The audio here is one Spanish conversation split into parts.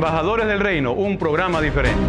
Embajadores del Reino, un programa diferente.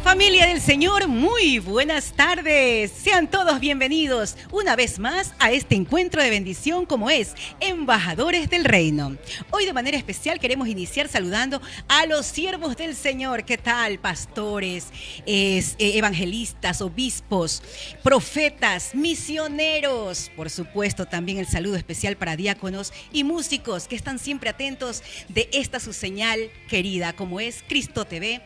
Familia del Señor, muy buenas tardes. Sean todos bienvenidos una vez más a este encuentro de bendición como es Embajadores del Reino. Hoy de manera especial queremos iniciar saludando a los siervos del Señor. ¿Qué tal? Pastores, evangelistas, obispos, profetas, misioneros. Por supuesto, también el saludo especial para diáconos y músicos que están siempre atentos de esta su señal querida como es Cristo TV,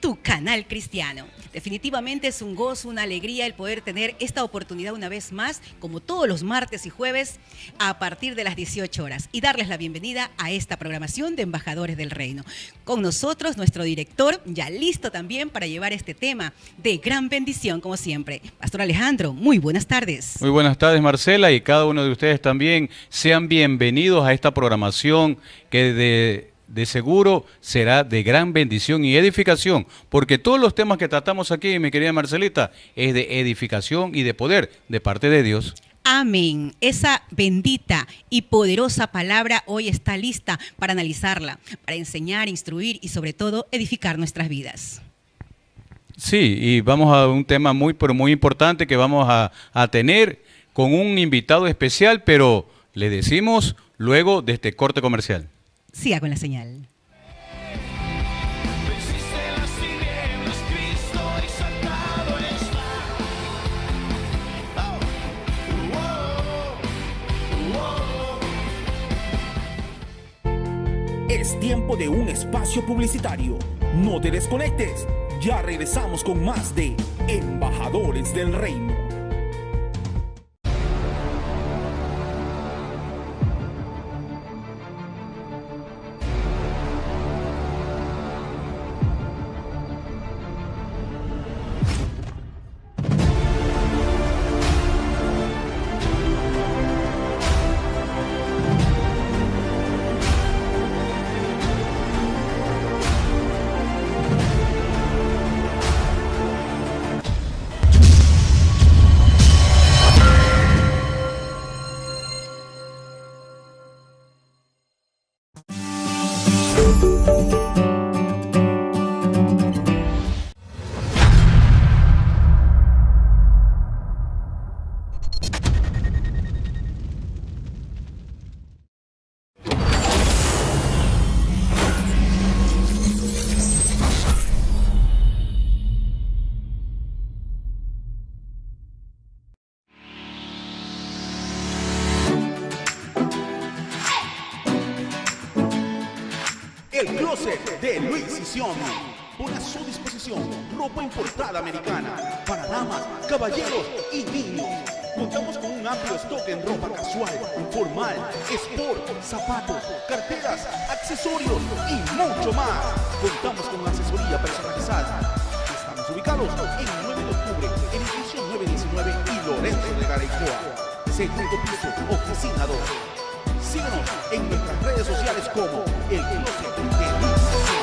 tu canal cristiano. Definitivamente es un gozo, una alegría el poder tener esta oportunidad una vez más, como todos los martes y jueves, a partir de las 18 horas y darles la bienvenida a esta programación de Embajadores del Reino. Con nosotros, nuestro director, ya listo también para llevar este tema de gran bendición, como siempre. Pastor Alejandro, muy buenas tardes. Muy buenas tardes, Marcela, y cada uno de ustedes también sean bienvenidos a esta programación que de seguro será de gran bendición y edificación, porque todos los temas que tratamos aquí, mi querida Marcelita, es de edificación y de poder de parte de Dios. Amén. Esa bendita y poderosa palabra hoy está lista para analizarla, para enseñar, instruir y sobre todo edificar nuestras vidas. Sí, y vamos a un tema pero muy importante que vamos a tener con un invitado especial, pero le decimos luego de este corte comercial. Siga con la señal. Es tiempo de un espacio publicitario. No te desconectes. Ya regresamos con más de Embajadores del Reino. El closet de Luis y Sion. Pone a su disposición ropa importada americana para damas, caballeros y niños. Contamos con un amplio stock en ropa casual, formal, sport, zapatos, carteras, accesorios y mucho más. Contamos con asesoría personalizada. Estamos ubicados en 9 de octubre, en edificio 919 y Lorenzo de Garaycoa. Segundo piso, oficina 2. Síguenos en nuestras redes sociales como El Closet de Luis y Sion.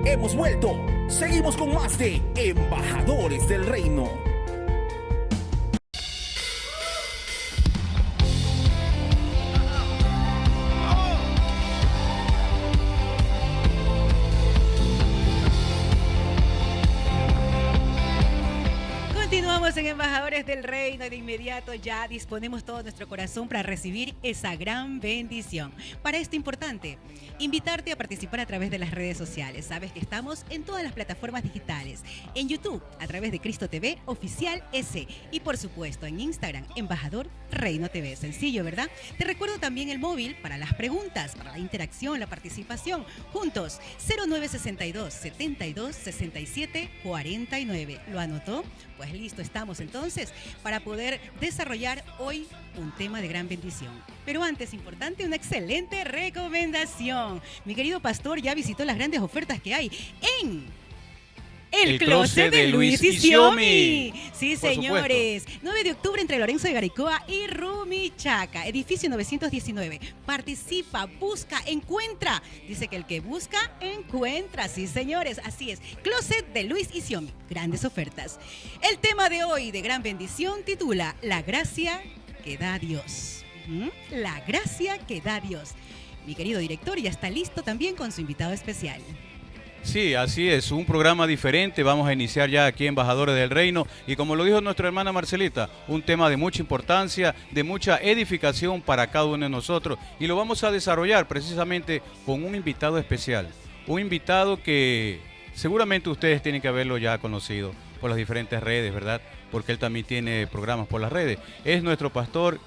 Hemos vuelto. Seguimos con más de Embajadores del Reino. Continuamos en Embajadores del Reino y de inmediato ya disponemos todo nuestro corazón para recibir esa gran bendición. Para esto importante, invitarte a participar a través de las redes sociales. Sabes que estamos en todas las plataformas digitales, en YouTube a través de Cristo TV Oficial S y por supuesto en Instagram, Embajador Reino TV. Sencillo, ¿verdad? Te recuerdo también el móvil para las preguntas, para la interacción, la participación. Juntos, 0962 72 67 49. ¿Lo anotó? Pues listo, estamos entonces para poder desarrollar hoy un tema de gran bendición. Pero antes, importante, una excelente recomendación. Mi querido pastor ya visitó las grandes ofertas que hay en el Closet de Luis y Xiomi. Sí, señores. 9 de octubre entre Lorenzo de Garicoa y Rumichaca. Edificio 919. Participa, busca, encuentra. Dice que el que busca, encuentra. Sí, señores. Así es. Closet de Luis y Xiomi. Grandes ofertas. El tema de hoy de gran bendición titula La gracia que da Dios. La gracia que da Dios. Mi querido director ya está listo también con su invitado especial. Sí, así es, un programa diferente, vamos a iniciar ya aquí Embajadores del Reino y como lo dijo nuestra hermana Marcelita, un tema de mucha importancia, de mucha edificación para cada uno de nosotros y lo vamos a desarrollar precisamente con un invitado especial, un invitado que seguramente ustedes tienen que haberlo ya conocido por las diferentes redes, ¿verdad? Porque él también tiene programas por las redes, es nuestro pastor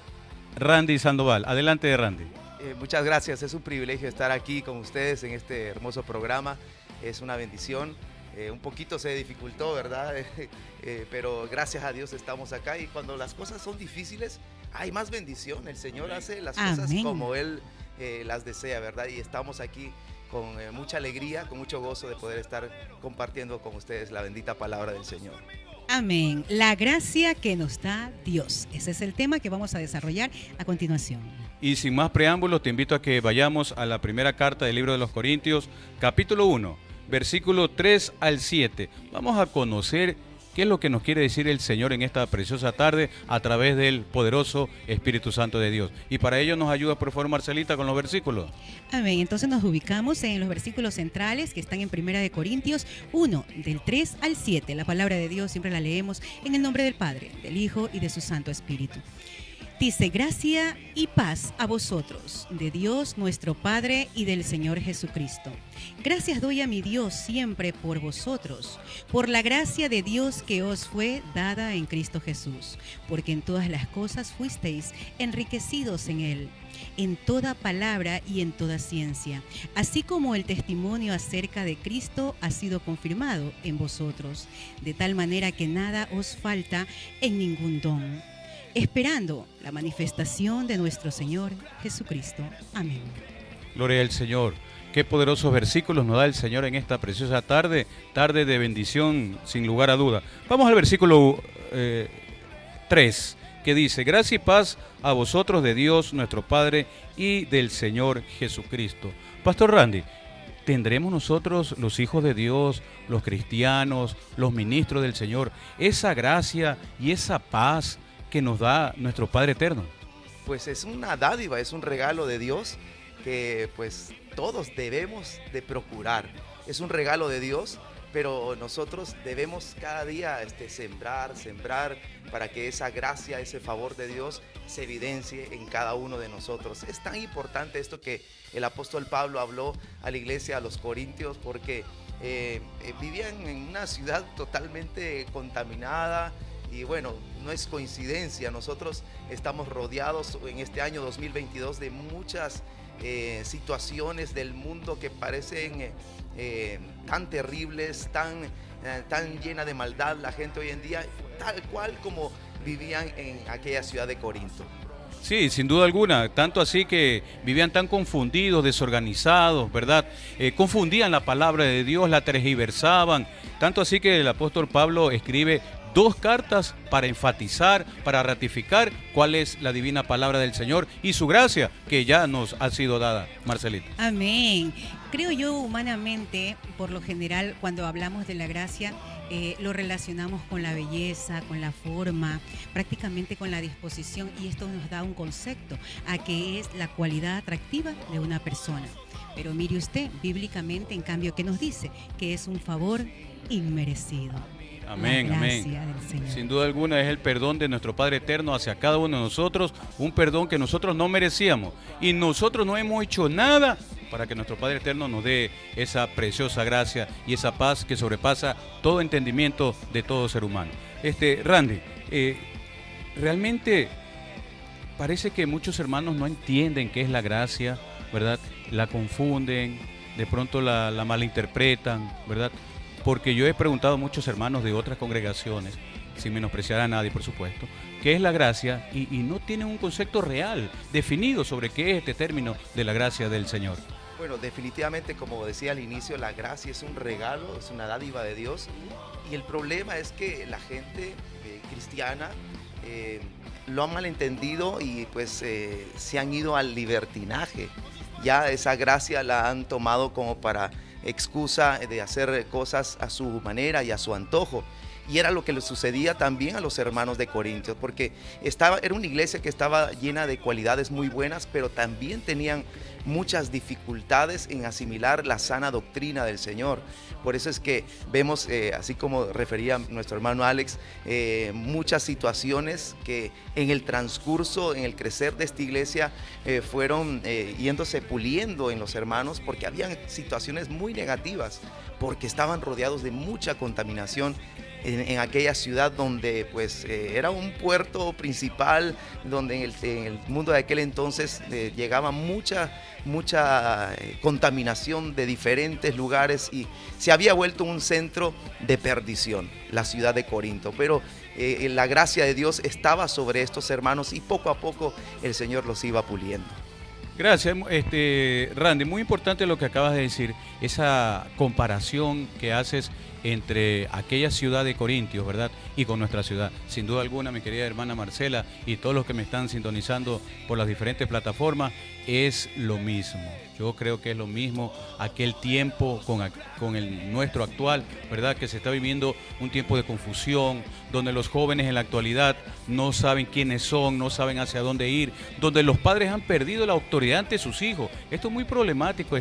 Randy Sandoval. Adelante, Randy. Muchas gracias, es un privilegio estar aquí con ustedes en este hermoso programa. Es una bendición, un poquito se dificultó, ¿verdad? Pero gracias a Dios estamos acá y cuando las cosas son difíciles hay más bendición. El Señor hace las cosas como Él las desea, ¿verdad? Y estamos aquí con mucha alegría, con mucho gozo de poder estar compartiendo con ustedes la bendita palabra del Señor. Amén. La gracia que nos da Dios. Ese es el tema que vamos a desarrollar a continuación. Y sin más preámbulos, te invito a que vayamos a la primera carta del libro de los Corintios, capítulo 1. Versículo 3 al 7. Vamos a conocer qué es lo que nos quiere decir el Señor en esta preciosa tarde a través del poderoso Espíritu Santo de Dios. Y para ello nos ayuda, por favor, Marcelita, con los versículos. Amén. Entonces nos ubicamos en los versículos centrales que están en Primera de Corintios 1, del 3 al 7. La palabra de Dios siempre la leemos en el nombre del Padre, del Hijo y de su Santo Espíritu. Dice, gracia y paz a vosotros, de Dios nuestro Padre y del Señor Jesucristo. Gracias doy a mi Dios siempre por vosotros, por la gracia de Dios que os fue dada en Cristo Jesús, porque en todas las cosas fuisteis enriquecidos en Él, en toda palabra y en toda ciencia, así como el testimonio acerca de Cristo ha sido confirmado en vosotros, de tal manera que nada os falta en ningún don, esperando la manifestación de nuestro Señor Jesucristo. Amén. Gloria al Señor. Qué poderosos versículos nos da el Señor en esta preciosa tarde, tarde de bendición sin lugar a duda. Vamos al versículo 3, que dice, gracia y paz a vosotros de Dios nuestro Padre y del Señor Jesucristo. Pastor Randy, ¿tendremos nosotros, los hijos de Dios, los cristianos, los ministros del Señor, esa gracia y esa paz que nos da nuestro Padre Eterno? Pues es una dádiva, es un regalo de Dios que pues todos debemos de procurar. Es un regalo de Dios, pero nosotros debemos cada día sembrar para que esa gracia, ese favor de Dios se evidencie en cada uno de nosotros. Es tan importante esto que el apóstol Pablo habló a la iglesia, a los corintios, porque vivían en una ciudad totalmente contaminada. Y bueno, no es coincidencia, nosotros estamos rodeados en este año 2022 de muchas situaciones del mundo que parecen tan terribles, tan llena de maldad la gente hoy en día, tal cual como vivían en aquella ciudad de Corinto. Sí, sin duda alguna, tanto así que vivían tan confundidos, desorganizados, ¿verdad? Confundían la palabra de Dios, la tergiversaban, tanto así que el apóstol Pablo escribe 2 cartas para enfatizar, para ratificar cuál es la divina palabra del Señor y su gracia que ya nos ha sido dada. Marcelita. Amén. Creo yo humanamente, por lo general, cuando hablamos de la gracia, lo relacionamos con la belleza, con la forma, prácticamente con la disposición, y esto nos da un concepto a qué es la cualidad atractiva de una persona. Pero mire usted, bíblicamente, en cambio, ¿qué nos dice? Que es un favor inmerecido. Amén, amén. Sin duda alguna es el perdón de nuestro Padre Eterno hacia cada uno de nosotros, un perdón que nosotros no merecíamos y nosotros no hemos hecho nada para que nuestro Padre Eterno nos dé esa preciosa gracia y esa paz que sobrepasa todo entendimiento de todo ser humano. Randy, realmente parece que muchos hermanos no entienden qué es la gracia, ¿verdad? La confunden, de pronto la malinterpretan, ¿verdad? Porque yo he preguntado a muchos hermanos de otras congregaciones sin menospreciar a nadie, por supuesto, qué es la gracia y no tienen un concepto real, definido sobre qué es este término de la gracia del Señor. Bueno, definitivamente, como decía al inicio, la gracia es un regalo, es una dádiva de Dios. Y el problema es que la gente cristiana lo ha malentendido y pues se han ido al libertinaje. Ya esa gracia la han tomado como para excusa de hacer cosas a su manera y a su antojo. Y era lo que le sucedía también a los hermanos de Corintios, porque era una iglesia que estaba llena de cualidades muy buenas, pero también tenían muchas dificultades en asimilar la sana doctrina del Señor. Por eso es que vemos, así como refería nuestro hermano Alex, muchas situaciones que en el transcurso, en el crecer de esta iglesia, fueron yéndose puliendo en los hermanos, porque habían situaciones muy negativas, porque estaban rodeados de mucha contaminación en aquella ciudad donde pues era un puerto principal, donde en el mundo de aquel entonces llegaba mucha contaminación de diferentes lugares y se había vuelto un centro de perdición, la ciudad de Corinto. Pero la gracia de Dios estaba sobre estos hermanos y poco a poco el Señor los iba puliendo. Gracias, Randy. Muy importante lo que acabas de decir, esa comparación que haces entre aquella ciudad de Corintios, ¿verdad? Y con nuestra ciudad. Sin duda alguna, mi querida hermana Marcela y todos los que me están sintonizando por las diferentes plataformas, es lo mismo. Yo creo que es lo mismo aquel tiempo con el nuestro actual, ¿verdad? Que se está viviendo un tiempo de confusión, donde los jóvenes en la actualidad no saben quiénes son, no saben hacia dónde ir, donde los padres han perdido la autoridad ante sus hijos. Esto es muy problemático,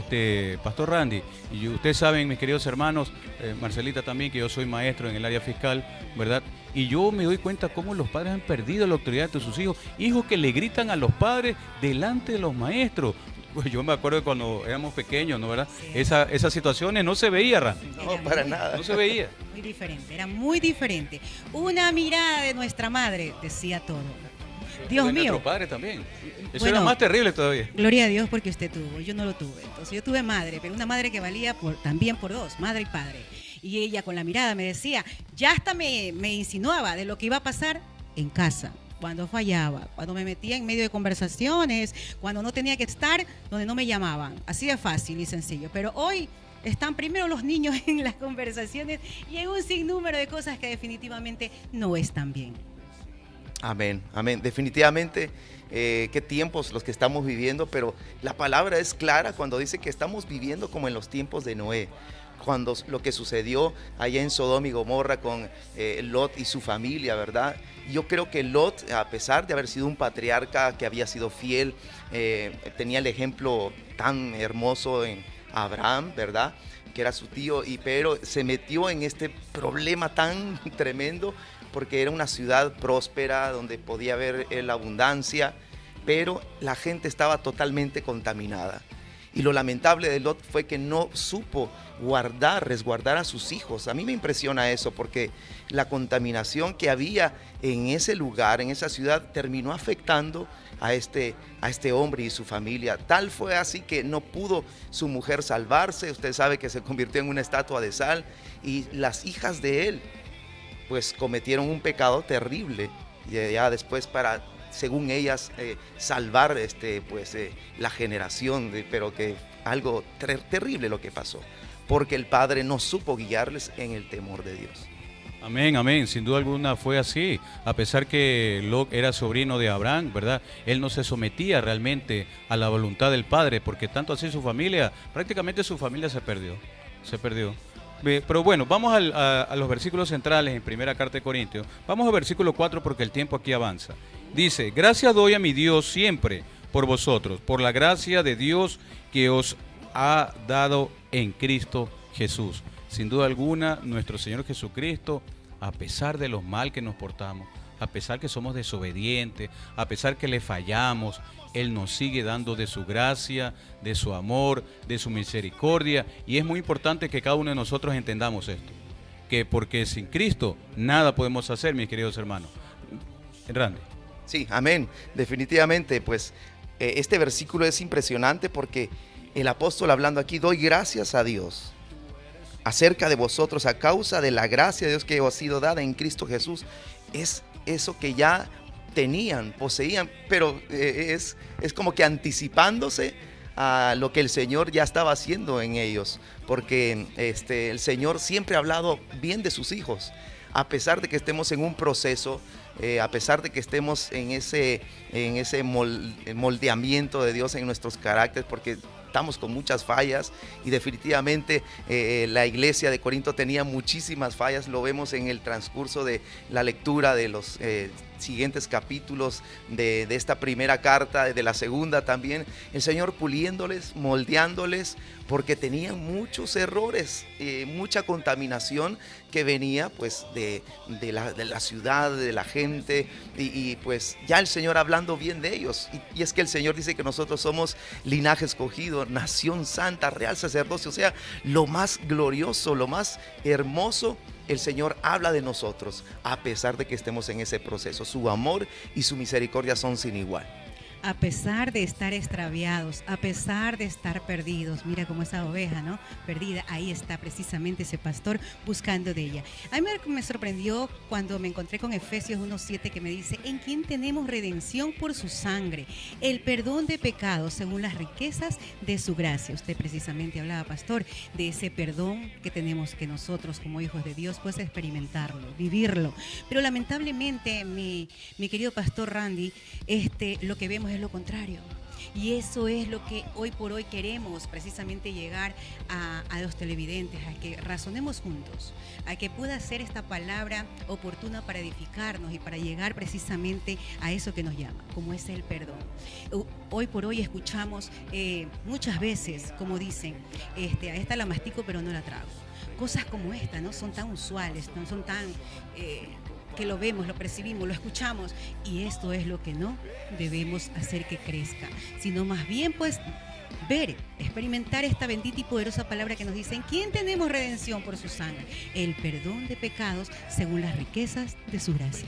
Pastor Randy. Y ustedes saben, mis queridos hermanos, Marcelita también, que yo soy maestro en el área fiscal, ¿verdad? Y yo me doy cuenta cómo los padres han perdido la autoridad ante sus hijos, hijos que le gritan a los padres delante de los maestros. Pues yo me acuerdo de cuando éramos pequeños, ¿no, verdad? Sí. Esas situaciones no se veía, Randy. No, para nada. No se veía. Muy diferente, era muy diferente. Una mirada de nuestra madre decía todo. Dios mío. Nuestro padre también. Eso era más terrible todavía. Gloria a Dios porque usted tuvo, yo no lo tuve. Entonces yo tuve madre, pero una madre que valía también por dos, madre y padre. Y ella con la mirada me decía, ya hasta me insinuaba de lo que iba a pasar en casa. Cuando fallaba, cuando me metía en medio de conversaciones, cuando no tenía que estar donde no me llamaban. Así de fácil y sencillo. Pero hoy están primero los niños en las conversaciones y en un sinnúmero de cosas que definitivamente no están bien. Amén, amén. Definitivamente, qué tiempos los que estamos viviendo, pero la palabra es clara cuando dice que estamos viviendo como en los tiempos de Noé. Cuando lo que sucedió allá en Sodoma y Gomorra con Lot y su familia, ¿verdad? Yo creo que Lot, a pesar de haber sido un patriarca que había sido fiel, tenía el ejemplo tan hermoso en Abraham, ¿verdad? Que era su tío, pero se metió en este problema tan tremendo porque era una ciudad próspera donde podía haber la abundancia, pero la gente estaba totalmente contaminada. Y lo lamentable de Lot fue que no supo resguardar a sus hijos. A mí me impresiona eso porque la contaminación que había en ese lugar, en esa ciudad, terminó afectando a este hombre y su familia. Tal fue así que no pudo su mujer salvarse. Usted sabe que se convirtió en una estatua de sal y las hijas de él pues cometieron un pecado terrible. Y ya después para, según ellas, salvar la generación, pero que algo terrible lo que pasó, porque el padre no supo guiarles en el temor de Dios. Amén, amén, sin duda alguna fue así, a pesar que Lot era sobrino de Abraham, ¿verdad? Él no se sometía realmente a la voluntad del padre, porque tanto así prácticamente su familia se perdió. Pero bueno, vamos a los versículos centrales en primera carta de Corintios. Vamos al versículo 4 porque el tiempo aquí avanza. Dice, gracias doy a mi Dios siempre por vosotros, por la gracia de Dios que os ha dado en Cristo Jesús. Sin duda alguna, nuestro Señor Jesucristo, a pesar de los mal que nos portamos, a pesar que somos desobedientes, a pesar que le fallamos, Él nos sigue dando de su gracia, de su amor, de su misericordia. Y es muy importante que cada uno de nosotros entendamos esto, que porque sin Cristo nada podemos hacer, mis queridos hermanos. Randy. Sí, amén. Definitivamente, pues este versículo es impresionante porque el apóstol hablando aquí, doy gracias a Dios. acerca de vosotros a causa de la gracia de Dios que os ha sido dada en Cristo Jesús, es eso que ya tenían, poseían, pero es como que anticipándose a lo que el Señor ya estaba haciendo en ellos, porque el Señor siempre ha hablado bien de sus hijos, a pesar de que estemos en un proceso, a pesar de que estemos en ese moldeamiento de Dios en nuestros caracteres, porque estamos con muchas fallas y definitivamente la iglesia de Corinto tenía muchísimas fallas, lo vemos en el transcurso de la lectura de los siguientes capítulos de esta primera carta, de la segunda también, el Señor puliéndoles, moldeándoles, porque tenían muchos errores, mucha contaminación que venía pues de la ciudad, de la gente, y pues ya el Señor hablando bien de ellos, y es que el Señor dice que nosotros somos linaje escogido, nación santa, real sacerdocio, o sea, lo más glorioso, lo más hermoso. El Señor habla de nosotros a pesar de que estemos en ese proceso. Su amor y su misericordia son sin igual. A pesar de estar extraviados, a pesar de estar perdidos, mira como esa oveja, ¿no? Perdida, ahí está precisamente ese pastor buscando de ella. A mí me sorprendió cuando me encontré con Efesios 1:7 que me dice, en quien tenemos redención por su sangre, el perdón de pecados según las riquezas de su gracia. Usted precisamente hablaba, pastor, de ese perdón que tenemos que nosotros como hijos de Dios, pues experimentarlo, vivirlo. Pero lamentablemente, mi querido pastor Randy, lo que vemos es lo contrario. Y eso es lo que hoy por hoy queremos precisamente llegar a los televidentes, a que razonemos juntos, a que pueda ser esta palabra oportuna para edificarnos y para llegar precisamente a eso que nos llama, como es el perdón. Hoy por hoy escuchamos muchas veces, como dicen, a esta la mastico pero no la trago. Cosas como esta, ¿no? Son tan usuales, no son tan... que lo vemos, lo percibimos, lo escuchamos, y esto es lo que no debemos hacer que crezca, sino más bien pues ver, experimentar esta bendita y poderosa palabra que nos dice, ¿en quién tenemos redención por su sangre? El perdón de pecados según las riquezas de su gracia.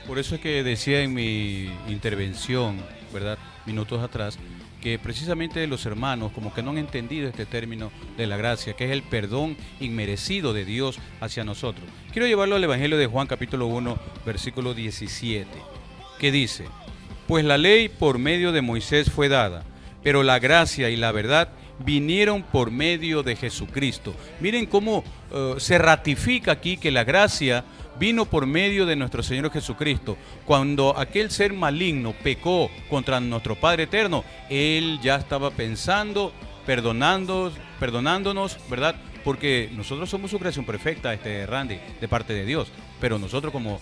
Por eso es que decía en mi intervención, ¿verdad?, minutos atrás, que precisamente los hermanos como que no han entendido este término de la gracia, que es el perdón inmerecido de Dios hacia nosotros. Quiero llevarlo al Evangelio de Juan capítulo 1, versículo 17, que dice, pues la ley por medio de Moisés fue dada, pero la gracia y la verdad vinieron por medio de Jesucristo. Miren cómo se ratifica aquí que la gracia vino por medio de nuestro Señor Jesucristo. Cuando aquel ser maligno pecó contra nuestro Padre Eterno, Él ya estaba pensando, perdonándonos, ¿verdad? Porque nosotros somos su creación perfecta, Randy, de parte de Dios. Pero nosotros como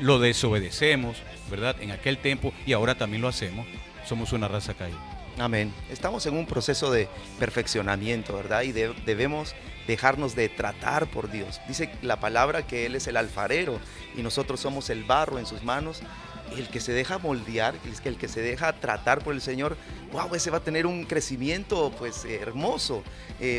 lo desobedecemos, ¿verdad?, en aquel tiempo, y ahora también lo hacemos, somos una raza caída. Amén. Estamos en un proceso de perfeccionamiento, ¿verdad? Y debemos dejarnos de tratar por Dios. Dice la palabra que Él es el alfarero y nosotros somos el barro en sus manos. El que se deja moldear, el que se deja tratar por el Señor, wow, ese va a tener un crecimiento pues hermoso,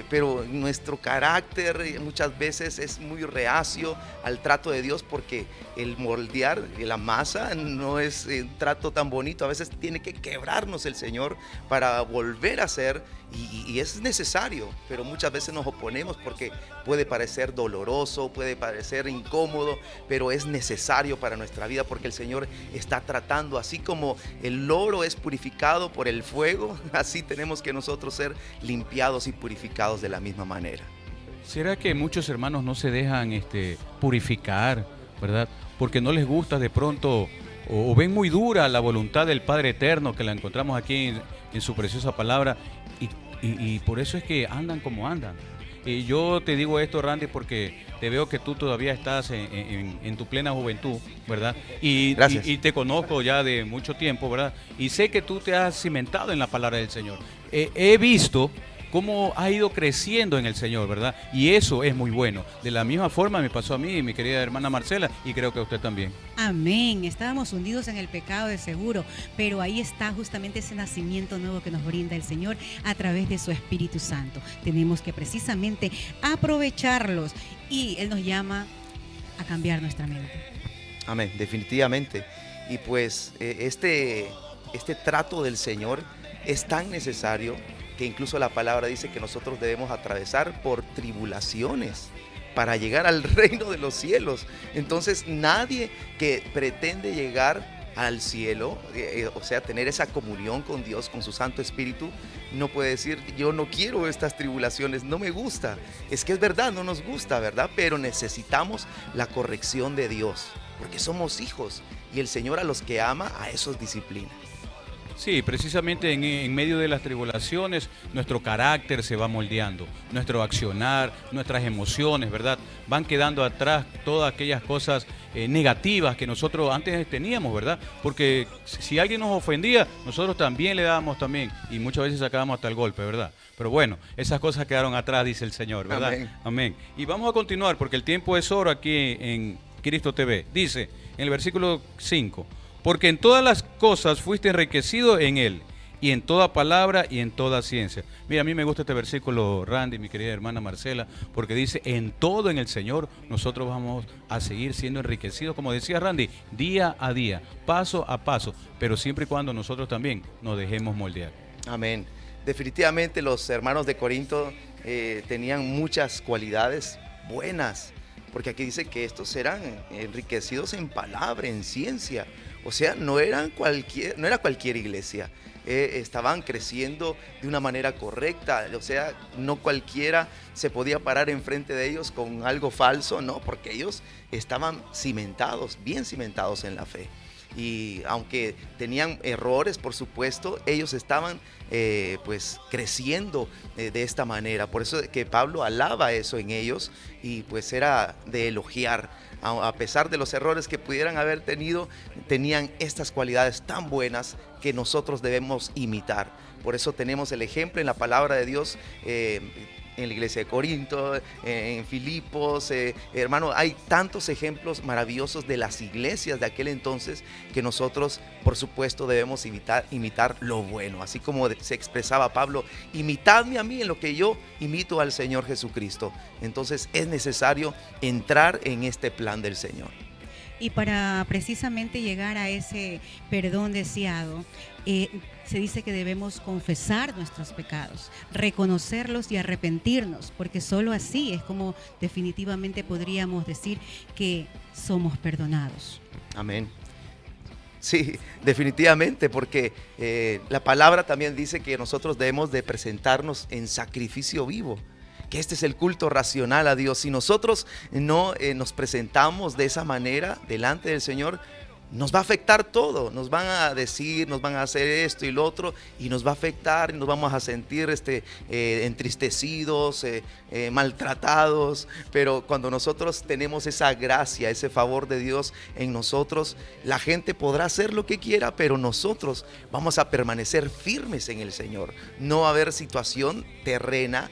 pero nuestro carácter muchas veces es muy reacio al trato de Dios, porque el moldear la masa no es un trato tan bonito. A veces tiene que quebrarnos el Señor para volver a ser, y es necesario, pero muchas veces nos oponemos porque puede parecer doloroso, puede parecer incómodo, pero es necesario para nuestra vida, porque el Señor está tratando. Así como el oro es purificado por el fuego, así tenemos que nosotros ser limpiados y purificados de la misma manera. ¿Será que muchos hermanos no se dejan purificar, verdad? Porque no les gusta de pronto, o ven muy dura la voluntad del Padre Eterno, que la encontramos aquí en su preciosa palabra, y por eso es que andan como andan. Y yo te digo esto, Randy, porque te veo que tú todavía estás en tu plena juventud, ¿verdad? Y te conozco ya de mucho tiempo, ¿verdad? Y sé que tú te has cimentado en la palabra del Señor. He visto cómo ha ido creciendo en el Señor, ¿verdad? Y eso es muy bueno. De la misma forma me pasó a mí, mi querida hermana Marcela, y creo que a usted también. Amén. Estábamos hundidos en el pecado de seguro, pero ahí está justamente ese nacimiento nuevo que nos brinda el Señor a través de su Espíritu Santo. Tenemos que precisamente aprovecharlos, y Él nos llama a cambiar nuestra mente. Amén, definitivamente. Y pues este trato del Señor es tan necesario, que incluso la palabra dice que nosotros debemos atravesar por tribulaciones para llegar al reino de los cielos. Entonces nadie que pretende llegar al cielo, o sea, tener esa comunión con Dios, con su Santo Espíritu, no puede decir, yo no quiero estas tribulaciones, no me gusta. Es que es verdad, no nos gusta, ¿verdad? Pero necesitamos la corrección de Dios, porque somos hijos, y el Señor a los que ama, a esos disciplina. Sí, precisamente en medio de las tribulaciones nuestro carácter se va moldeando, nuestro accionar, nuestras emociones, ¿verdad? Van quedando atrás todas aquellas cosas negativas que nosotros antes teníamos, ¿verdad? Porque si alguien nos ofendía, nosotros también le dábamos también, y muchas veces sacábamos hasta el golpe, ¿verdad? Pero bueno, esas cosas quedaron atrás, dice el Señor, ¿verdad? Amén. Amén. Y vamos a continuar porque el tiempo es oro aquí en Cristo TV. Dice en el versículo 5, porque en todas las cosas fuiste enriquecido en Él, y en toda palabra y en toda ciencia. Mira, a mí me gusta este versículo, Randy, mi querida hermana Marcela, porque dice, en todo en el Señor nosotros vamos a seguir siendo enriquecidos, como decía Randy, día a día, paso a paso, pero siempre y cuando nosotros también nos dejemos moldear. Amén. Definitivamente los hermanos de Corinto tenían muchas cualidades buenas, porque aquí dice que estos eran enriquecidos en palabra, en ciencia. O sea, no era cualquier iglesia. Estaban creciendo de una manera correcta. O sea, no cualquiera se podía parar enfrente de ellos con algo falso, no, porque ellos estaban cimentados, bien cimentados en la fe. Y aunque tenían errores, por supuesto, ellos estaban pues creciendo de esta manera. Por eso que Pablo alaba eso en ellos y pues era de elogiar. A pesar de los errores que pudieran haber tenido, tenían estas cualidades tan buenas que nosotros debemos imitar. Por eso tenemos el ejemplo en la palabra de Dios, en la iglesia de Corinto, en Filipos, hermano, hay tantos ejemplos maravillosos de las iglesias de aquel entonces que nosotros, por supuesto, debemos imitar lo bueno. Así como se expresaba Pablo, imitadme a mí en lo que yo imito al Señor Jesucristo. Entonces es necesario entrar en este plan del Señor. Y para precisamente llegar a ese perdón deseado, se dice que debemos confesar nuestros pecados, reconocerlos y arrepentirnos, porque solo así es como definitivamente podríamos decir que somos perdonados. Amén. Sí, definitivamente, porque la palabra también dice que nosotros debemos de presentarnos en sacrificio vivo, que este es el culto racional a Dios. Si nosotros no nos presentamos de esa manera delante del Señor, nos va a afectar todo, nos van a decir, nos van a hacer esto y lo otro, y nos va a afectar, y nos vamos a sentir entristecidos, maltratados. Pero cuando nosotros tenemos esa gracia, ese favor de Dios en nosotros, la gente podrá hacer lo que quiera, pero nosotros vamos a permanecer firmes en el Señor. No va a haber situación terrena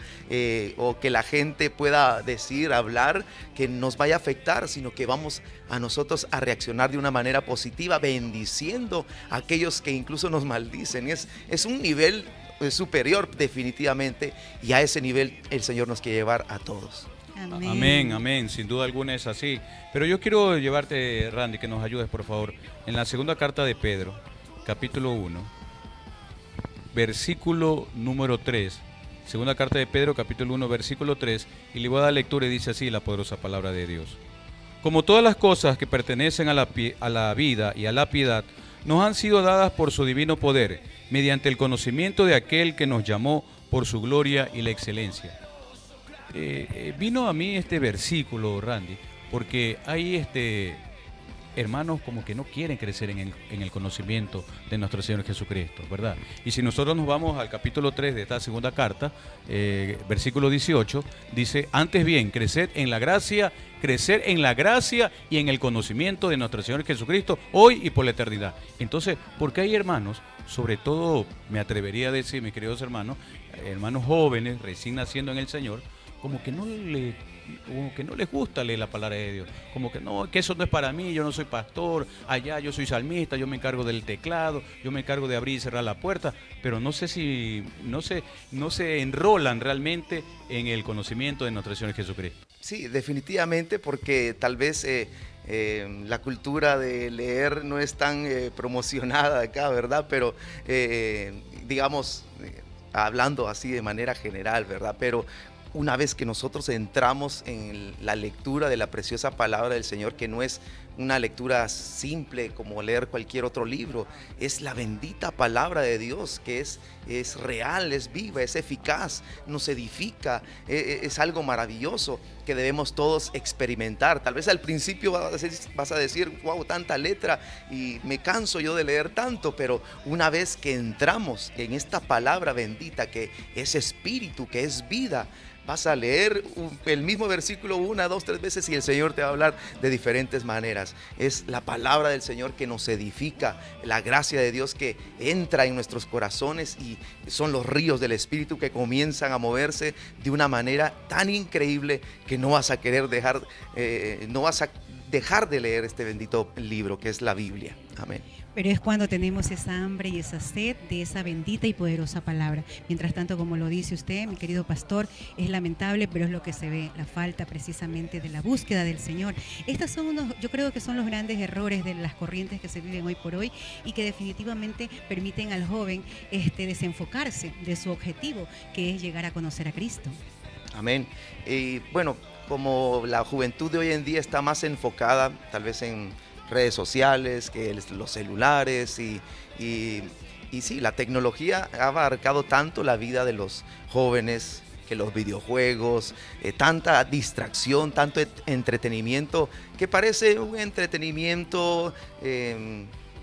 o que la gente pueda decir, hablar, que nos vaya a afectar, sino que vamos a nosotros a reaccionar de una manera positiva, bendiciendo a aquellos que incluso nos maldicen. Es un nivel superior definitivamente, y a ese nivel el Señor nos quiere llevar a todos. Amén. Amén, amén, sin duda alguna es así. Pero yo quiero llevarte, Randy, que nos ayudes por favor, en la segunda carta de Pedro, capítulo 1, versículo número 3. Segunda carta de Pedro, capítulo 1, versículo 3, y le voy a dar lectura y dice así la poderosa palabra de Dios. Como todas las cosas que pertenecen a la vida y a la piedad, nos han sido dadas por su divino poder, mediante el conocimiento de aquel que nos llamó por su gloria y la excelencia. Vino a mí este versículo, Randy, porque hay hermanos como que no quieren crecer en el conocimiento de nuestro Señor Jesucristo, ¿verdad? Y si nosotros nos vamos al capítulo 3 de esta segunda carta, versículo 18, dice, antes bien, crecer en la gracia y en el conocimiento de nuestro Señor Jesucristo, hoy y por la eternidad. Entonces, ¿por qué hay hermanos, sobre todo, me atrevería a decir, mis queridos hermanos jóvenes, recién naciendo en el Señor, como que no les gusta leer la palabra de Dios, como que no, que eso no es para mí, yo no soy pastor, allá yo soy salmista, yo me encargo del teclado, yo me encargo de abrir y cerrar la puerta, pero no se enrolan realmente en el conocimiento de nuestro Señor Jesucristo. Sí, definitivamente, porque tal vez la cultura de leer no es tan promocionada acá, ¿verdad? Pero digamos, hablando así de manera general, ¿verdad? Pero una vez que nosotros entramos en la lectura de la preciosa palabra del Señor, que no es una lectura simple como leer cualquier otro libro, es la bendita palabra de Dios, que es real, es viva, es eficaz, nos edifica, es algo maravilloso que debemos todos experimentar. Tal vez al principio vas a decir, wow, tanta letra y me canso yo de leer tanto, pero una vez que entramos en esta palabra bendita que es espíritu, que es vida, vas a leer el mismo versículo 1, 2, 3 veces y el Señor te va a hablar de diferentes maneras. Es la palabra del Señor que nos edifica, la gracia de Dios que entra en nuestros corazones y son los ríos del Espíritu que comienzan a moverse de una manera tan increíble que no vas a querer dejar de leer este bendito libro que es la Biblia. Amén. Pero es cuando tenemos esa hambre y esa sed de esa bendita y poderosa palabra. Mientras tanto, como lo dice usted, mi querido pastor, es lamentable, pero es lo que se ve, la falta precisamente de la búsqueda del Señor. Estos son yo creo que son los grandes errores de las corrientes que se viven hoy por hoy y que definitivamente permiten al joven desenfocarse de su objetivo, que es llegar a conocer a Cristo. Amén. Y bueno, como la juventud de hoy en día está más enfocada tal vez en redes sociales, que los celulares y sí, la tecnología ha abarcado tanto la vida de los jóvenes, que los videojuegos, tanta distracción, tanto entretenimiento, que parece un entretenimiento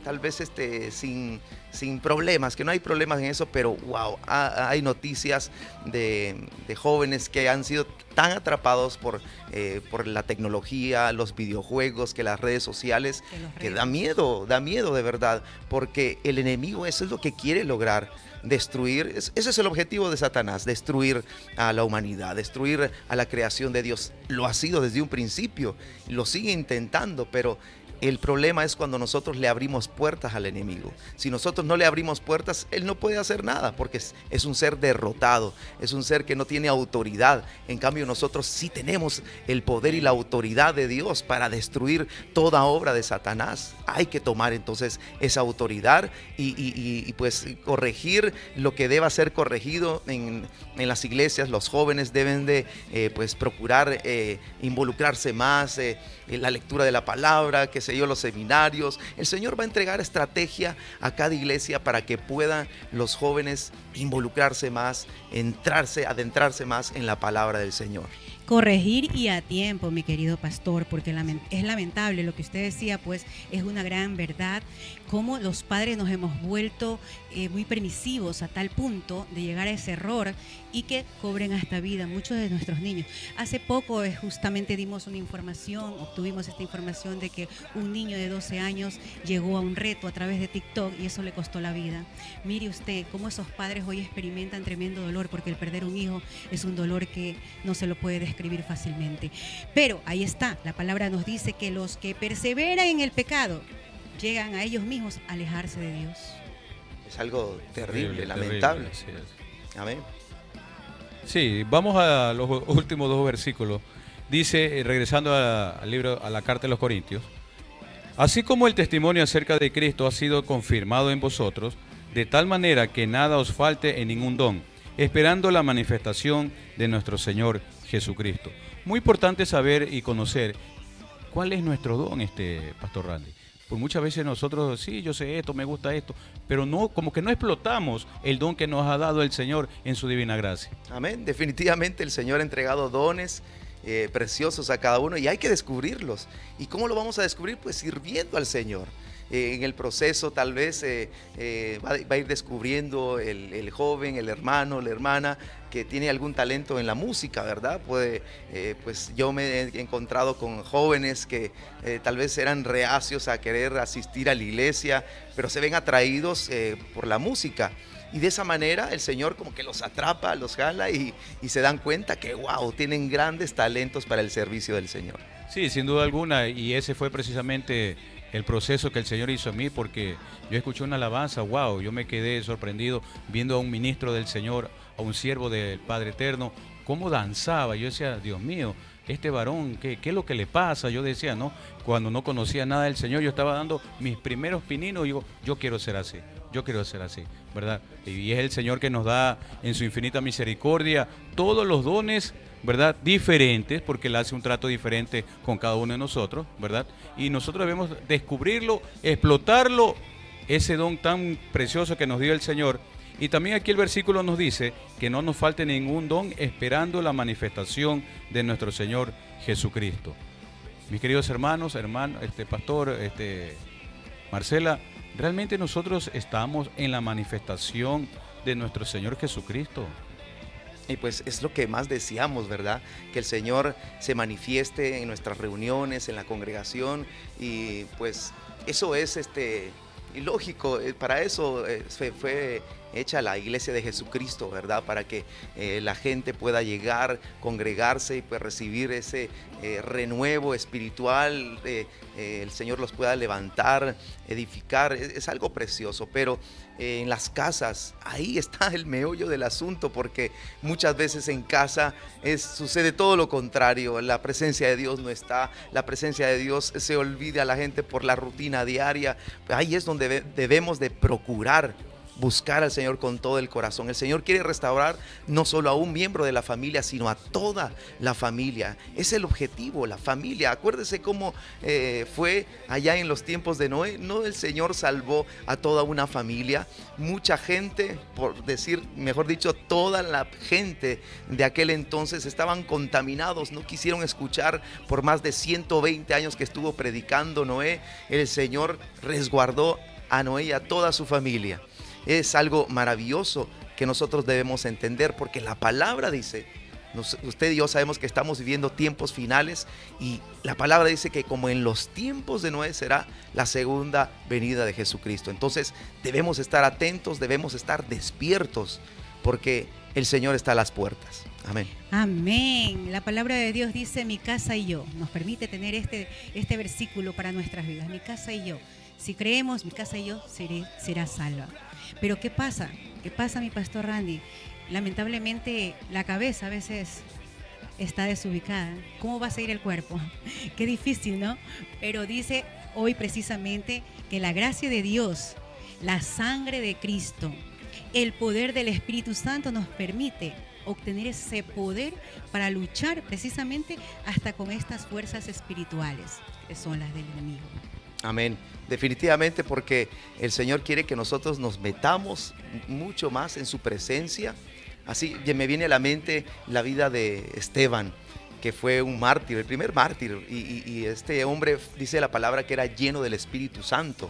tal vez sin problemas, que no hay problemas en eso, pero wow, hay noticias de jóvenes que han sido tan atrapados por la tecnología, los videojuegos, que las redes sociales, que da miedo de verdad, porque el enemigo eso es lo que quiere lograr, destruir, ese es el objetivo de Satanás, destruir a la humanidad, destruir a la creación de Dios. Lo ha sido desde un principio, lo sigue intentando, pero el problema es cuando nosotros le abrimos puertas al enemigo. Si nosotros no le abrimos puertas, él no puede hacer nada porque es un ser derrotado, es un ser que no tiene autoridad. En cambio, nosotros sí tenemos el poder y la autoridad de Dios para destruir toda obra de Satanás. Hay que tomar entonces esa autoridad y pues corregir lo que deba ser corregido en las iglesias. Los jóvenes deben de pues procurar involucrarse más en la lectura de la palabra, que los seminarios. El Señor va a entregar estrategia a cada iglesia para que puedan los jóvenes involucrarse más, adentrarse más en la palabra del Señor. Corregir y a tiempo, mi querido pastor, porque es lamentable lo que usted decía, pues es una gran verdad, cómo los padres nos hemos vuelto muy permisivos a tal punto de llegar a ese error y que cobren hasta vida muchos de nuestros niños. Hace poco justamente obtuvimos esta información de que un niño de 12 años llegó a un reto a través de TikTok y eso le costó la vida. Mire usted cómo esos padres hoy experimentan tremendo dolor, porque el perder un hijo es un dolor que no se lo puede describir fácilmente. Pero ahí está, la palabra nos dice que los que perseveran en el pecado llegan a ellos mismos a alejarse de Dios. Es algo terrible, lamentable. Terrible, Amén. Sí, vamos a los últimos dos versículos. Dice, regresando al libro, a la carta de los Corintios: así como el testimonio acerca de Cristo ha sido confirmado en vosotros, de tal manera que nada os falte en ningún don, esperando la manifestación de nuestro Señor Jesucristo. Muy importante saber y conocer cuál es nuestro don, Pastor Randy. Pues muchas veces nosotros, sí, yo sé esto, me gusta esto, pero no, como que no explotamos el don que nos ha dado el Señor en su divina gracia. Amén. Definitivamente el Señor ha entregado dones preciosos a cada uno y hay que descubrirlos. ¿Y cómo lo vamos a descubrir? Pues sirviendo al Señor. En el proceso tal vez va a ir descubriendo el joven, el hermano, la hermana que tiene algún talento en la música, ¿verdad? Pues yo me he encontrado con jóvenes que tal vez eran reacios a querer asistir a la iglesia, pero se ven atraídos por la música. Y de esa manera el Señor como que los atrapa, los jala y se dan cuenta que wow, tienen grandes talentos para el servicio del Señor. Sí, sin duda alguna, y ese fue precisamente el proceso que el Señor hizo en mí, porque yo escuché una alabanza, wow, yo me quedé sorprendido viendo a un ministro del Señor, a un siervo del Padre Eterno, cómo danzaba. Yo decía, Dios mío, este varón, ¿qué es lo que le pasa? Yo decía, ¿no? Cuando no conocía nada del Señor, yo estaba dando mis primeros pininos y digo, yo quiero ser así, ¿verdad? Y es el Señor que nos da en su infinita misericordia todos los dones, ¿verdad? Diferentes, porque Él hace un trato diferente con cada uno de nosotros, ¿verdad? Y nosotros debemos descubrirlo, explotarlo, ese don tan precioso que nos dio el Señor. Y también aquí el versículo nos dice que no nos falte ningún don esperando la manifestación de nuestro Señor Jesucristo. Mis queridos hermanos, pastor, Marcela, realmente nosotros estamos en la manifestación de nuestro Señor Jesucristo. Y pues es lo que más deseamos, ¿verdad? Que el Señor se manifieste en nuestras reuniones, en la congregación, y pues eso es ilógico. Para eso fue hecha la iglesia de Jesucristo, ¿verdad? Para que la gente pueda llegar, congregarse y pues recibir ese renuevo espiritual, el Señor los pueda levantar, edificar. Es algo precioso, pero en las casas, ahí está el meollo del asunto, porque muchas veces en casa sucede todo lo contrario. La presencia de Dios no está, la presencia de Dios se olvida a la gente por la rutina diaria. Ahí es donde debemos de procurar buscar al Señor con todo el corazón. El Señor quiere restaurar no solo a un miembro de la familia, sino a toda la familia. Es el objetivo, la familia. Acuérdese cómo fue allá en los tiempos de Noé. No, el Señor salvó a toda una familia. Mucha gente, por decir, mejor dicho, toda la gente de aquel entonces estaban contaminados. No quisieron escuchar por más de 120 años que estuvo predicando Noé. El Señor resguardó a Noé y a toda su familia. Es algo maravilloso que nosotros debemos entender, porque la palabra dice, usted y yo sabemos que estamos viviendo tiempos finales, y la palabra dice que como en los tiempos de Noé será la segunda venida de Jesucristo. Entonces debemos estar atentos, debemos estar despiertos, porque el Señor está a las puertas. Amén. Amén. La palabra de Dios dice: mi casa y yo. Nos permite tener este versículo para nuestras vidas. Mi casa y yo. Si creemos, mi casa y yo será salva. Pero ¿qué pasa? ¿Qué pasa, mi pastor Randy? Lamentablemente la cabeza a veces está desubicada. ¿Cómo va a seguir el cuerpo? Qué difícil, ¿no? Pero dice hoy precisamente que la gracia de Dios, la sangre de Cristo, el poder del Espíritu Santo nos permite obtener ese poder para luchar precisamente hasta con estas fuerzas espirituales que son las del enemigo. Amén. Definitivamente, porque el Señor quiere que nosotros nos metamos mucho más en su presencia. Así me viene a la mente la vida de Esteban, que fue un mártir, el primer mártir. Y este hombre, dice la palabra, que era lleno del Espíritu Santo.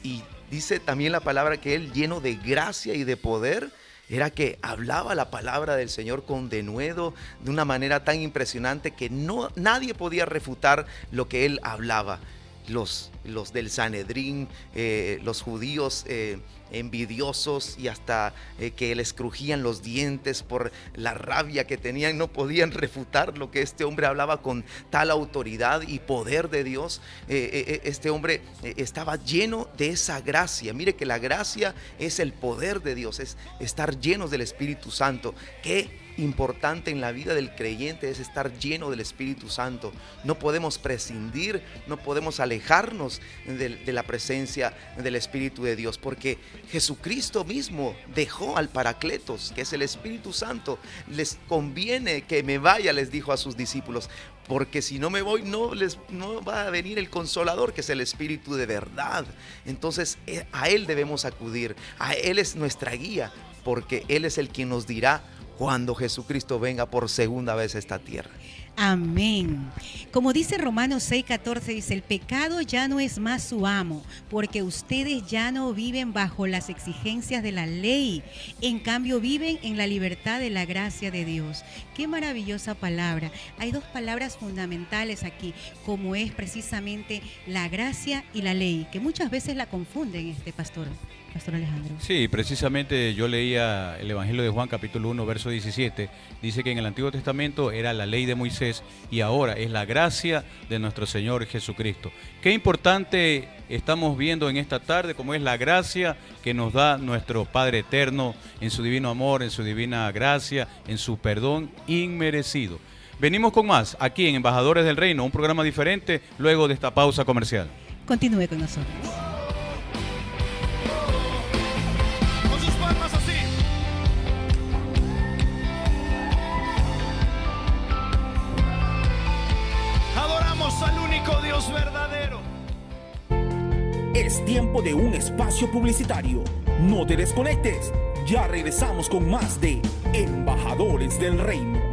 Y dice también la palabra que él, lleno de gracia y de poder, era que hablaba la palabra del Señor con denuedo, de una manera tan impresionante que nadie podía refutar lo que él hablaba. Los del Sanedrín, los judíos envidiosos, y hasta que les crujían los dientes por la rabia que tenían, no podían refutar lo que este hombre hablaba con tal autoridad y poder de Dios. Este hombre estaba lleno de esa gracia. Mire que la gracia es el poder de Dios, es estar llenos del Espíritu Santo. Qué importante en la vida del creyente es estar lleno del Espíritu Santo. No podemos prescindir, no podemos alejarnos de la presencia del Espíritu de Dios, porque Jesucristo mismo dejó al Paracletos, que es el Espíritu Santo. Les conviene que me vaya, les dijo a sus discípulos, porque si no me voy no va a venir el Consolador, que es el Espíritu de verdad. Entonces a Él debemos acudir, a Él es nuestra guía, porque Él es el quien nos dirá cuando Jesucristo venga por segunda vez a esta tierra. Amén. Como dice Romanos 6:14, dice: el pecado ya no es más su amo, porque ustedes ya no viven bajo las exigencias de la ley, en cambio viven en la libertad de la gracia de Dios. Qué maravillosa palabra. Hay dos palabras fundamentales aquí, como es precisamente la gracia y la ley, que muchas veces la confunden, Pastor Alejandro. Sí, precisamente yo leía el Evangelio de Juan capítulo 1 verso 17, dice que en el Antiguo Testamento era la ley de Moisés y ahora es la gracia de nuestro Señor Jesucristo. Qué importante estamos viendo en esta tarde, como es la gracia que nos da nuestro Padre Eterno en su divino amor, en su divina gracia, en su perdón inmerecido. Venimos con más aquí en Embajadores del Reino, un programa diferente luego de esta pausa comercial. Continúe con nosotros. Con sus palmas así. Adoramos al único Dios verdadero. Es tiempo de un espacio publicitario. No te desconectes. Ya regresamos con más de Embajadores del Reino.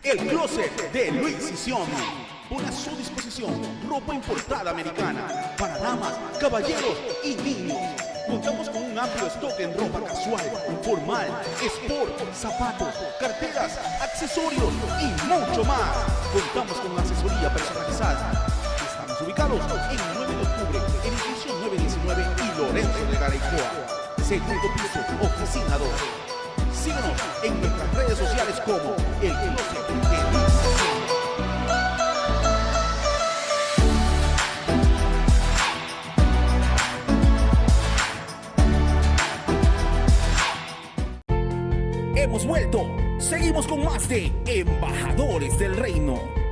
El closet de Luis Sisión pone a su disposición ropa importada americana para damas, caballeros y niños. Contamos con un amplio stock en ropa casual, formal, sport, zapatos, carteras, accesorios y mucho más. Contamos con asesoría personalizada. Estamos ubicados en 9 de octubre, edificio 919 y Lorenzo de Garaycoa. Segundo piso, oficina 2. Síguenos en nuestras redes sociales como El Closet de Luis Sisión. Hemos vuelto. Seguimos con más de Embajadores del Reino.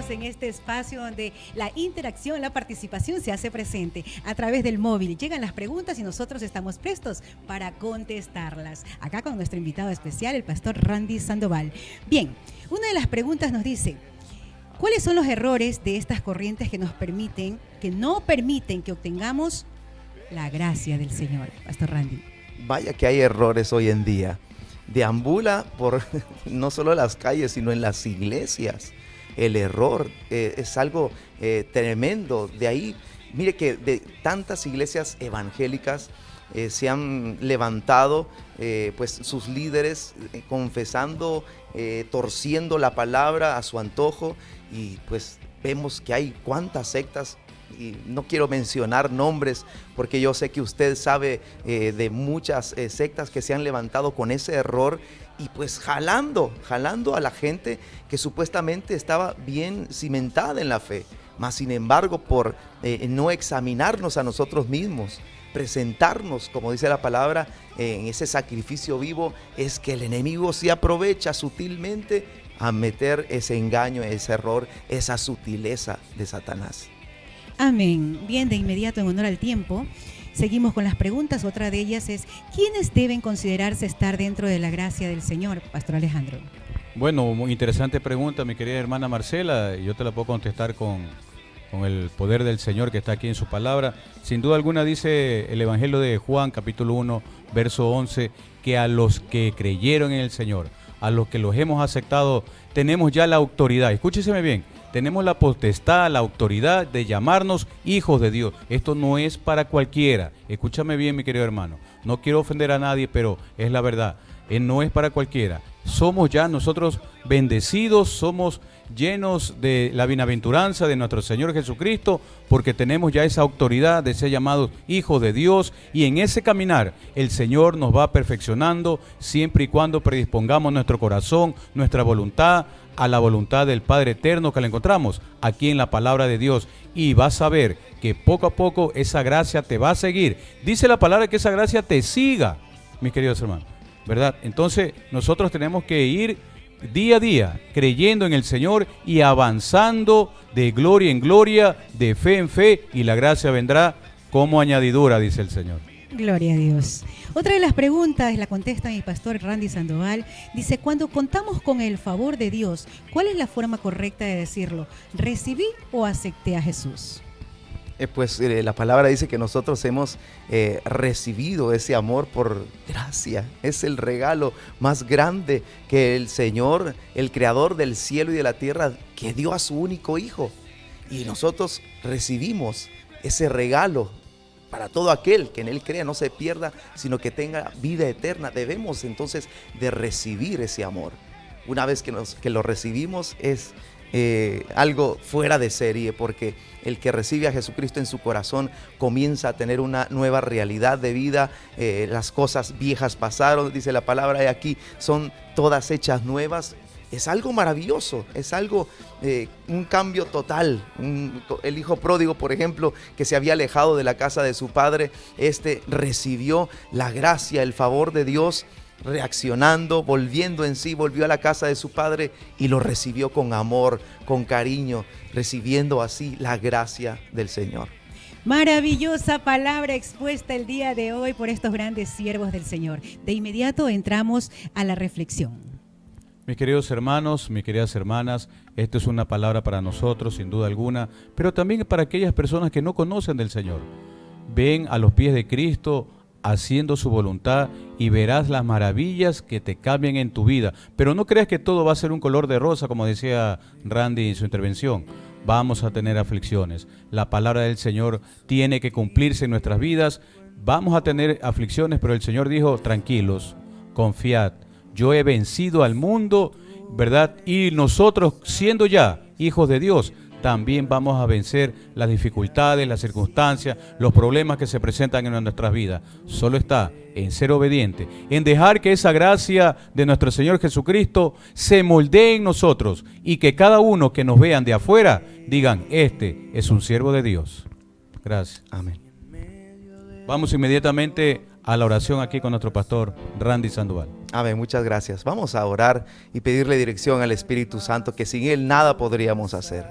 En este espacio donde la interacción, la participación se hace presente a través del móvil. Llegan las preguntas y nosotros estamos prestos para contestarlas. Acá con nuestro invitado especial, el pastor Randy Sandoval. Bien, una de las preguntas nos dice: ¿cuáles son los errores de estas corrientes que no permiten que obtengamos la gracia del Señor? Pastor Randy. Vaya que hay errores hoy en día. Deambula por no solo las calles, sino en las iglesias. El error es algo tremendo. De ahí, mire que de tantas iglesias evangélicas se han levantado pues sus líderes confesando, torciendo la palabra a su antojo, y pues vemos que hay cuantas sectas. Y no quiero mencionar nombres porque yo sé que usted sabe de muchas sectas que se han levantado con ese error y pues jalando a la gente que supuestamente estaba bien cimentada en la fe. Mas sin embargo, por no examinarnos a nosotros mismos, presentarnos, como dice la palabra, en ese sacrificio vivo, es que el enemigo se aprovecha sutilmente a meter ese engaño, ese error, esa sutileza de Satanás. Amén. Bien, de inmediato, en honor al tiempo, seguimos con las preguntas. Otra de ellas es: ¿quiénes deben considerarse estar dentro de la gracia del Señor, Pastor Alejandro? Bueno, muy interesante pregunta, mi querida hermana Marcela. Yo te la puedo contestar con el poder del Señor que está aquí en su palabra. Sin duda alguna dice el Evangelio de Juan, capítulo 1, verso 11, que a los que creyeron en el Señor, a los que los hemos aceptado, tenemos ya la autoridad. Escúcheseme bien. Tenemos la potestad, la autoridad de llamarnos hijos de Dios. Esto no es para cualquiera. Escúchame bien, mi querido hermano. No quiero ofender a nadie, pero es la verdad. No es para cualquiera. Somos ya nosotros bendecidos, somos llenos de la bienaventuranza de nuestro Señor Jesucristo, porque tenemos ya esa autoridad de ser llamados hijos de Dios, y en ese caminar el Señor nos va perfeccionando siempre y cuando predispongamos nuestro corazón, nuestra voluntad a la voluntad del Padre Eterno que la encontramos aquí en la palabra de Dios, y vas a ver que poco a poco esa gracia te va a seguir. Dice la palabra que esa gracia te siga. mis queridos hermanos, ¿verdad? Entonces nosotros tenemos que ir día a día creyendo en el Señor y avanzando de gloria en gloria, de fe en fe, y la gracia vendrá como añadidura, dice el Señor. Gloria a Dios. Otra de las preguntas la contesta mi pastor Randy Sandoval. Dice, cuando contamos con el favor de Dios, ¿cuál es la forma correcta de decirlo? ¿Recibí o acepté a Jesús? La palabra dice que nosotros hemos recibido ese amor por gracia. Es el regalo más grande que el Señor, el creador del cielo y de la tierra, que dio a su único hijo. Y nosotros recibimos ese regalo para todo aquel que en él crea, no se pierda, sino que tenga vida eterna. Debemos entonces de recibir ese amor. Una vez que lo recibimos es algo fuera de serie, porque el que recibe a Jesucristo en su corazón comienza a tener una nueva realidad de vida. Las cosas viejas pasaron, dice la palabra, y aquí son todas hechas nuevas. Es algo maravilloso, es algo, un cambio total. El hijo pródigo, por ejemplo, que se había alejado de la casa de su padre, recibió la gracia, el favor de Dios, reaccionando, volviendo en sí, volvió a la casa de su padre y lo recibió con amor, con cariño, recibiendo así la gracia del Señor. Maravillosa palabra expuesta el día de hoy por estos grandes siervos del Señor. De inmediato entramos a la reflexión. Mis queridos hermanos, mis queridas hermanas, esto es una palabra para nosotros, sin duda alguna, pero también para aquellas personas que no conocen del Señor. Ven a los pies de Cristo haciendo su voluntad y verás las maravillas que te cambian en tu vida. Pero no creas que todo va a ser un color de rosa, como decía Randy en su intervención. Vamos a tener aflicciones. La palabra del Señor tiene que cumplirse en nuestras vidas. Vamos a tener aflicciones, pero el Señor dijo, tranquilos, confiad. Yo he vencido al mundo, ¿verdad? Y nosotros, siendo ya hijos de Dios, también vamos a vencer las dificultades, las circunstancias, los problemas que se presentan en nuestras vidas. Solo está en ser obediente, en dejar que esa gracia de nuestro Señor Jesucristo se moldee en nosotros y que cada uno que nos vean de afuera digan, este es un siervo de Dios. Gracias. Amén. Vamos inmediatamente a la oración aquí con nuestro pastor Randy Sandoval. Amén, muchas gracias. Vamos a orar y pedirle dirección al Espíritu Santo, que sin Él nada podríamos hacer.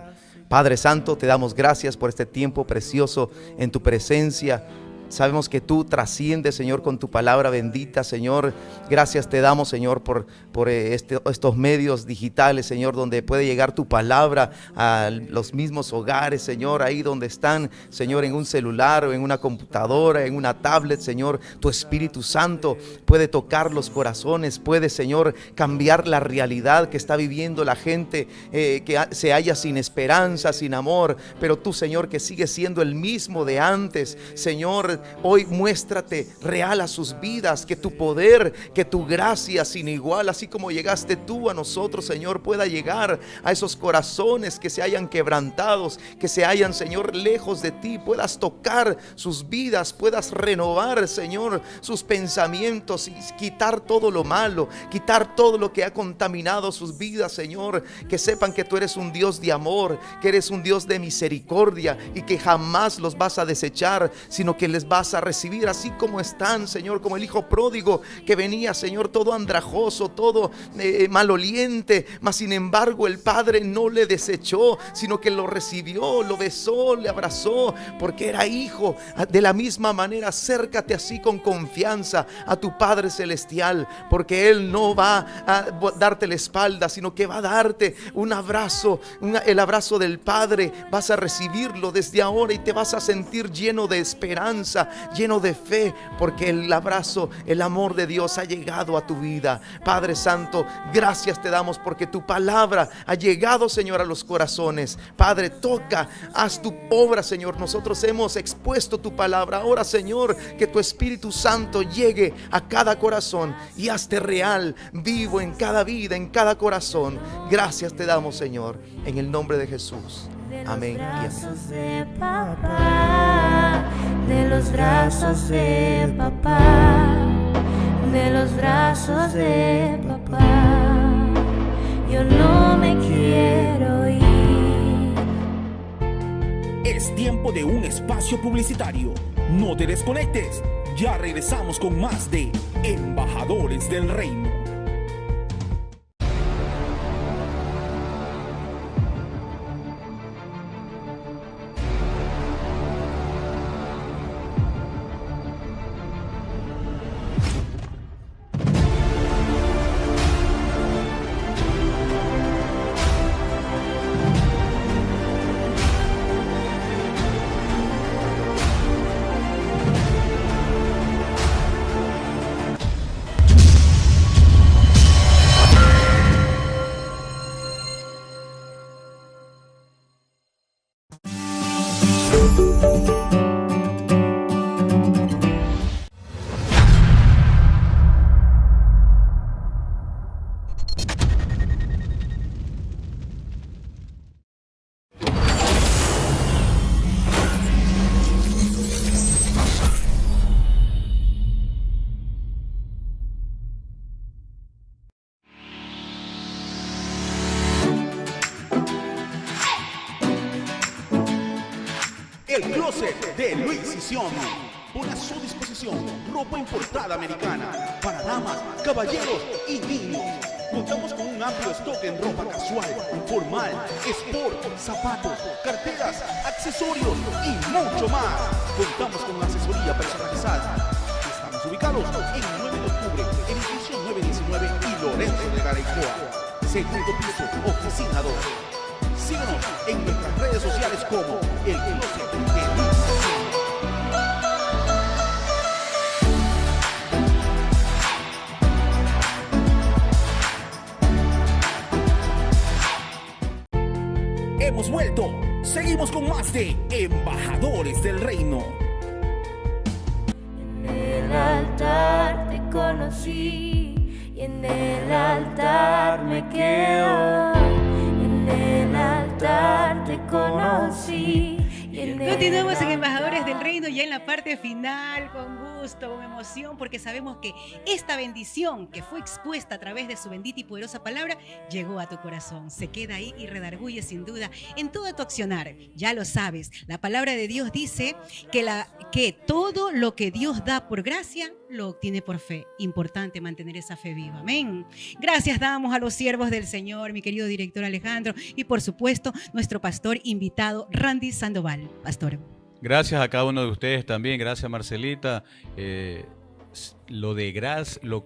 Padre Santo, te damos gracias por este tiempo precioso en tu presencia. Sabemos que tú trasciendes, Señor, con tu palabra bendita, Señor. Gracias te damos, Señor, por estos medios digitales, Señor, donde puede llegar tu palabra a los mismos hogares, Señor, ahí donde están, Señor, en un celular o en una computadora, en una tablet, Señor. Tu Espíritu Santo puede tocar los corazones, puede, Señor, cambiar la realidad que está viviendo la gente, que se halla sin esperanza, sin amor. Pero tú, Señor, que sigues siendo el mismo de antes, Señor, hoy muéstrate real a sus vidas, que tu poder, que tu gracia sin igual, así como llegaste tú a nosotros, Señor, pueda llegar a esos corazones que se hayan quebrantados, que se hayan, Señor, lejos de ti. Puedas tocar sus vidas, puedas renovar, Señor, sus pensamientos y quitar todo lo malo, quitar todo lo que ha contaminado sus vidas, Señor. Que sepan que tú eres un Dios de amor, que eres un Dios de misericordia y que jamás los vas a desechar, sino que les vas a recibir así como están, Señor, como el hijo pródigo que venía, Señor, todo andrajoso, todo maloliente, mas sin embargo el Padre no le desechó, sino que lo recibió, lo besó, le abrazó, porque era hijo. De la misma manera, acércate así con confianza a tu Padre Celestial, porque Él no va a darte la espalda, sino que va a darte un abrazo, el abrazo del Padre. Vas a recibirlo desde ahora y te vas a sentir lleno de esperanza, lleno de fe, porque el abrazo, el amor de Dios ha llegado a tu vida. Padre Santo, gracias te damos porque tu palabra ha llegado, Señor, a los corazones. Padre, toca, haz tu obra, Señor. Nosotros hemos expuesto tu palabra. Ahora, Señor, que tu Espíritu Santo llegue a cada corazón y hazte real, vivo en cada vida, en cada corazón. Gracias te damos, Señor, en el nombre de Jesús. Amén y amén. De los brazos de papá, de los brazos de papá, yo no me quiero ir. Es tiempo de un espacio publicitario. No te desconectes. Ya regresamos con más de Embajadores del Reino. El closet de Luis y Xiaomi pone a su disposición ropa importada americana para damas, caballeros y niños. Contamos con un amplio stock en ropa casual, formal, sport, zapatos, carteras, accesorios y mucho más. Contamos con asesoría personalizada. Estamos ubicados en 9 de octubre, edificio 919 y Lorenzo de Garaycoa. Segundo piso, oficina 2. Síguenos en nuestras redes sociales como El Closet de Luis. Hemos vuelto. Seguimos con más de Embajadores del Reino. En el altar te conocí y en el altar me quedo. En el altar te conocí. Continuamos en Embajadores del Reino, ya en la parte final, con gusto, con emoción, porque sabemos que esta bendición que fue expuesta a través de su bendita y poderosa palabra llegó a tu corazón, se queda ahí y redarguye sin duda en todo tu accionar. Ya lo sabes, la palabra de Dios dice que todo lo que Dios da por gracia lo obtiene por fe. Importante mantener esa fe viva. Amén. Gracias damos a los siervos del Señor, mi querido director Alejandro, y por supuesto nuestro pastor invitado Randy Sandoval. Pastor. Gracias a cada uno de ustedes también. Gracias, Marcelita. Lo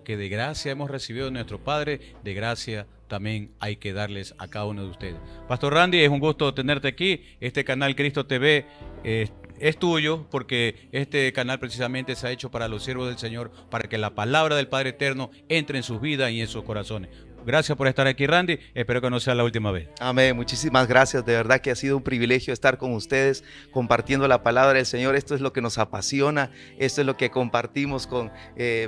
que de gracia hemos recibido de nuestro Padre, de gracia también hay que darles a cada uno de ustedes. Pastor Randy, es un gusto tenerte aquí. Este canal Cristo TV es tuyo, porque este canal precisamente se ha hecho para los siervos del Señor, para que la palabra del Padre Eterno entre en sus vidas y en sus corazones. Gracias por estar aquí, Randy. Espero que no sea la última vez. Amén. Muchísimas gracias. De verdad que ha sido un privilegio estar con ustedes compartiendo la palabra del Señor. Esto es lo que nos apasiona. Esto es lo que compartimos con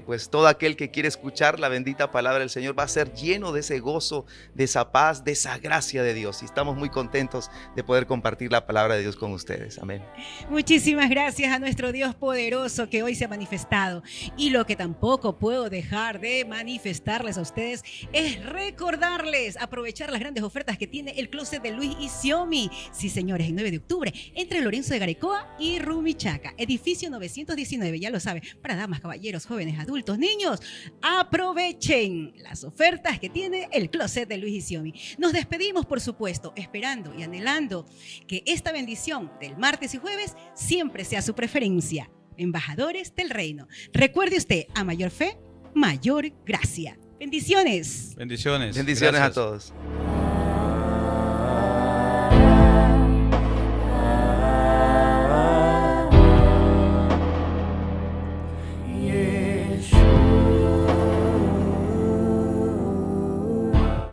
pues todo aquel que quiere escuchar la bendita palabra del Señor. Va a ser lleno de ese gozo, de esa paz, de esa gracia de Dios. Y estamos muy contentos de poder compartir la palabra de Dios con ustedes. Amén. Muchísimas gracias a nuestro Dios poderoso que hoy se ha manifestado. Y lo que tampoco puedo dejar de manifestarles a ustedes es recordarles, aprovechar las grandes ofertas que tiene el closet de Luis y Xiaomi. Sí, señores, el 9 de octubre, entre Lorenzo de Garaycoa y Rumichaca, edificio 919, ya lo saben, para damas, caballeros, jóvenes, adultos, niños. Aprovechen las ofertas que tiene el closet de Luis y Xiaomi. Nos despedimos, por supuesto, esperando y anhelando que esta bendición del martes y jueves siempre sea su preferencia. Embajadores del Reino. Recuerde usted, a mayor fe, mayor gracia. Bendiciones. Bendiciones. Bendiciones Gracias a todos.